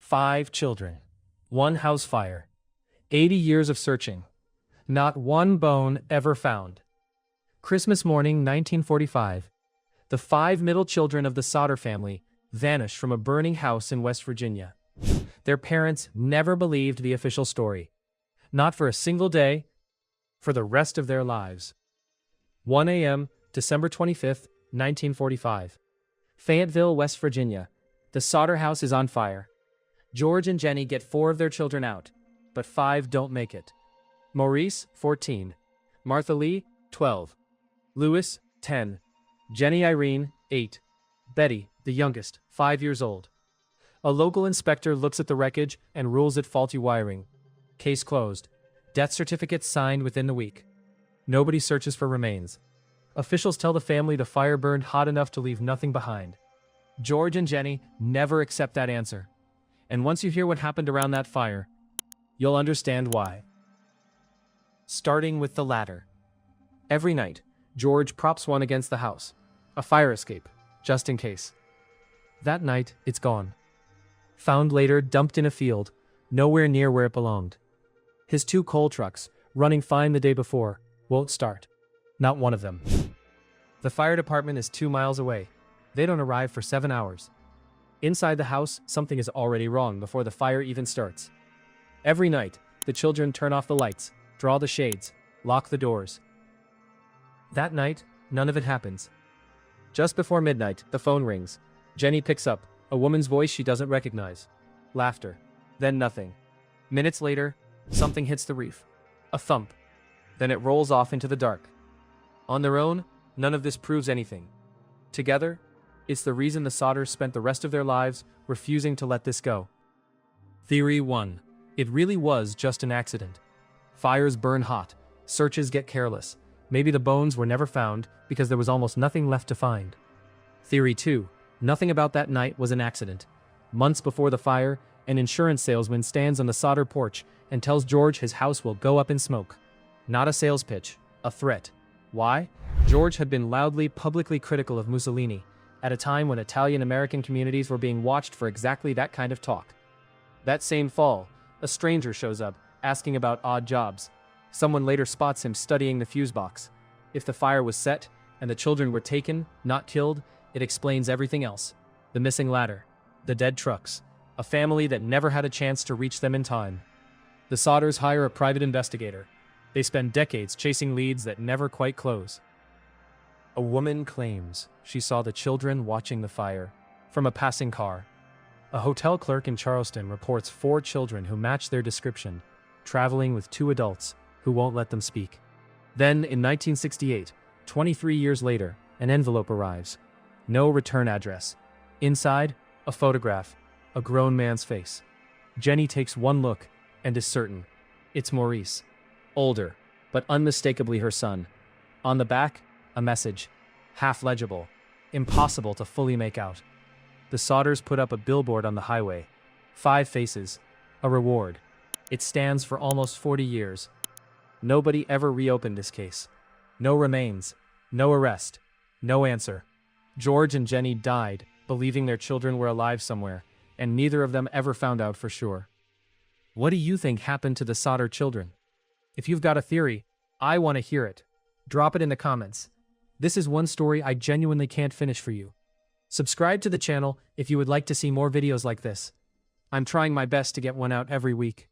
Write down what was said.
5 children. One house fire. 80 years of searching. Not one bone ever found. Christmas morning, 1945. The 5 middle children of the Sodder family vanished from a burning house in West Virginia. Their parents never believed the official story. Not for a single day, for the rest of their lives. 1 a.m., December 25th, 1945. Fayetteville, West Virginia. The Sodder house is on fire. George and Jennie get 4 of their children out, but 5 don't make it. Maurice, 14. Martha Lee, 12. Louis, 10. Jennie Irene, 8. Betty, the youngest, 5 years old. A local inspector looks at the wreckage and rules it faulty wiring. Case closed. Death certificates signed within the week. Nobody searches for remains. Officials tell the family the fire burned hot enough to leave nothing behind. George and Jennie never accept that answer. And once you hear what happened around that fire, you'll understand why. Starting with the ladder. Every night, George props one against the house. A fire escape, just in case. That night, it's gone. Found later, dumped in a field, nowhere near where it belonged. His 2 coal trucks, running fine the day before, won't start. Not one of them. The fire department is 2 miles away. They don't arrive for 7 hours. Inside the house, something is already wrong before the fire even starts. Every night, the children turn off the lights, draw the shades, lock the doors. That night, none of it happens. Just before midnight, the phone rings. Jennie picks up, a woman's voice she doesn't recognize. Laughter. Then nothing. Minutes later, something hits the roof. A thump. Then it rolls off into the dark. On their own, none of this proves anything. Together, it's the reason the Sodders spent the rest of their lives refusing to let this go. Theory 1. It really was just an accident. Fires burn hot. Searches get careless. Maybe the bones were never found because there was almost nothing left to find. Theory 2. Nothing about that night was an accident. Months before the fire, an insurance salesman stands on the Sodder porch and tells George his house will go up in smoke. Not a sales pitch, a threat. Why? George had been loudly, publicly critical of Mussolini, at a time when Italian-American communities were being watched for exactly that kind of talk. That same fall, a stranger shows up, asking about odd jobs. Someone later spots him studying the fuse box. If the fire was set, and the children were taken, not killed, it explains everything else. The missing ladder. The dead trucks. A family that never had a chance to reach them in time. The Sodders hire a private investigator. They spend decades chasing leads that never quite close. A woman claims she saw the children watching the fire from a passing car. A hotel clerk in Charleston reports 4 children who match their description, traveling with 2 adults who won't let them speak. Then, in 1968, 23 years later, an envelope arrives. No return address. Inside, a photograph, a grown man's face. Jennie takes one look and is certain. It's Maurice. Older, but unmistakably her son. On the back, a message. Half legible. Impossible to fully make out. The Sodders put up a billboard on the highway. 5 faces. A reward. It stands for almost 40 years. Nobody ever reopened this case. No remains. No arrest. No answer. George and Jennie died, believing their children were alive somewhere, and neither of them ever found out for sure. What do you think happened to the Sodder children? If you've got a theory, I want to hear it. Drop it in the comments. This is one story I genuinely can't finish for you. Subscribe to the channel if you would like to see more videos like this. I'm trying my best to get one out every week.